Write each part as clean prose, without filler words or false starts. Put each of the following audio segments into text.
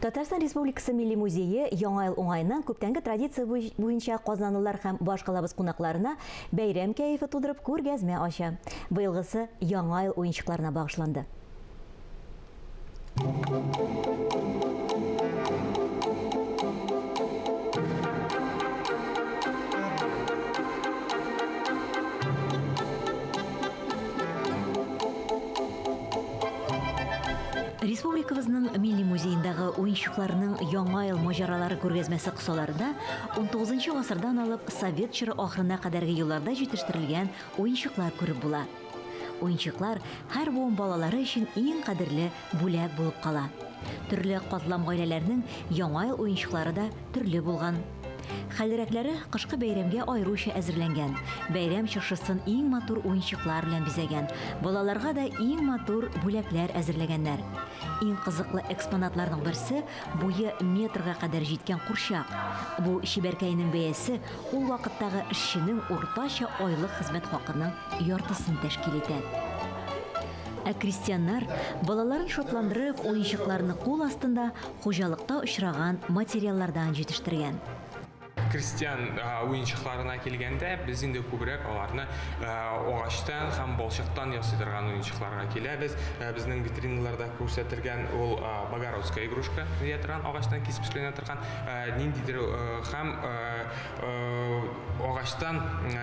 Татарстан Республикасы Милли музейы Яңа ел уңайынан күптәнге традиция буенча казанлылар һәм башкалабыз кунакларына бәйрәм кәефе тудырып күргәзмә ача. Быелгысы Яңа ел уенчыкларына багышланды. Республикабызның Милли музейындагы уенчыкларның Яңа ел маҗаралары күргәзмәсе кысаларында 19 гасырдан алып Совет чоры ахырына кадәрге елларда җитештерелгән уенчыклар күреп була. Уенчыклар һәр буын балалары өчен иң кадерле бүләк булып кала. Төрле катлам гаиләләрнең Яңа ел уенчыклары да төрле булган. Хәлрәкләре кышкы бәйрәмгә аеруча әзерләнгән. Бәйрәм чыршысын иң матур уенчыклар белән бизәгән. Балаларга да иң матур бүләкләр әзерләгәннәр. Иң кызыклы экспонатларның берсе буе метрга кадәр җиткән курчак. Бу чибәркәйнең бәясе ул вакыттагы эшченең уртача айлык хезмәт хакының яртысын тәшкил итә. Крестьяннар балаларын шатландырып уенчыкларны кул астында хуҗалыкта очраган материаллардан җитештергән. Крестьян уенчыкларына килгәндә без инде күбрәк аларны агачтан һәм балчыктан ясый торган уенчыкларга киләбез. Безнең витриналарда күрсәтелгән ул богородская игрушка дия торган агачтан кисеп эшләнә торган ниндидер һәм агачтан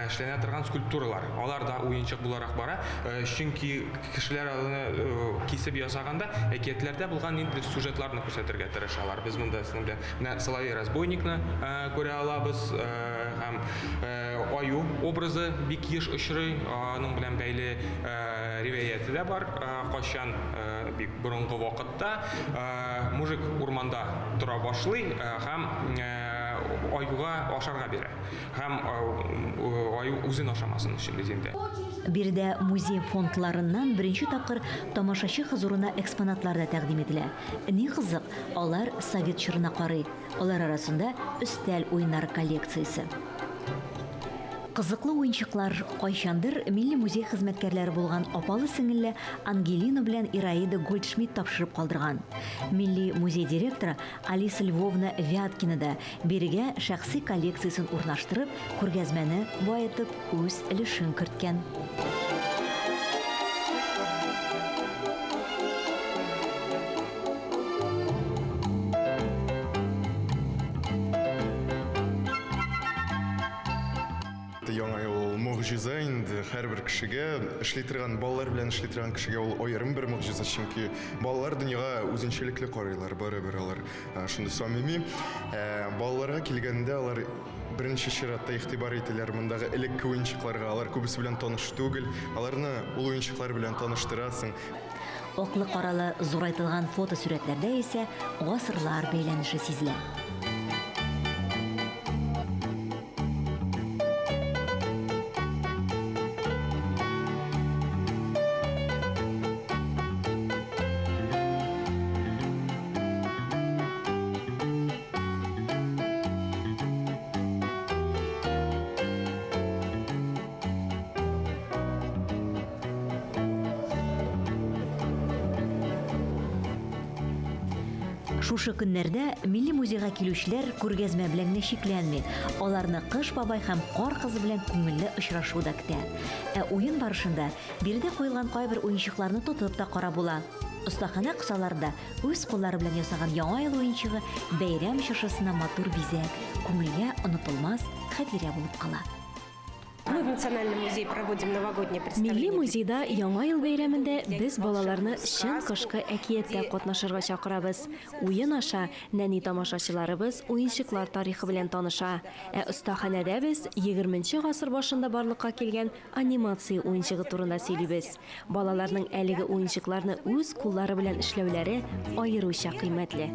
эшләнә торган скульптуралар. Алар да уенчык буларак бара. Чөнки кешеләр аны кисеп ясаганда әкиятләрдә булган ниндидер сюжетларны күрсәтергә тырышалар. Без монда Соловей разбойникны күрә алабыз. Һәм аю образы бик еш очрый, аның белән бәйле риваяты да бар. Качан бик борынгы вакытта мужик урманда тора башлый һәм аюга ашарга бирә. Һәм аю үзен ашамасын өчен дигәндә. Биредә музей фондларыннан беренче тапкыр тамашачы хозурына экспонатлар да тәкъдим ителә. Ни кызык, алар Совет чорына карый. Алар арасында өстәл уеннары коллекциясе. Кызыклы уенчыклар кайчандыр Милли музей хезмәткәрләре булган апалы-сеңелле Ангелина белән Ираида Гольдшмидт тапшырып калдырган. Милли музей директоры Алиса Львовна Вяткина да бирегә шәхси коллекциясын урнаштырып, күргәзмәне баетып үз өлешен керткән. Яңа ел могҗиза инде һәрбер кешегә, эшли торган балалар белән эшли торган кешегә ул аерым бер могҗиза, чөнки балалар дөньяга үзенчәлекле карыйлар, барыбер алар шундый самими. Балаларга килгәндә алар беренче чиратта игътибар итәләр мондагы элекке уенчыкларга, алар күбесе белән таныш түгел, аларны ул уенчыклар белән таныштырасың. Аклы-каралы зурайтылган фотосурәтләрдә исә гасырлар бәйләнеше сизелә. Шушы көннәрдә Милли музейга килүчеләр күргәзмә белән чикләнми. Аларны Кыш бабай һәм Кар кызы белән күңелле очрашу да көтә. Уен барышында биредә куелган кайбер уенчыкларны тотып та карап була. Остахана кысаларда үз куллары белән ясаган Яңа ел уенчыгы бәйрәм чыршысына матур бизәк, күңелгә онытылмас хатирә булып кала. Мы в Национальном музее проводим новогоднее представление. Милли музейда Яңа ел бәйрәмендә без балаларны чын кышкы әкияттә катнашырга чакырабыз. Уен аша нәни тамашачыларыбыз уенчыклар тарихы белән таныша. Остаханәдә без 20нче гасыр башында барлыкка килгән анимация уенчыгы турында сөйлибез. Балаларның әлеге уенчыкларны үз куллары белән эшләүләре аеруча кыйммәтле.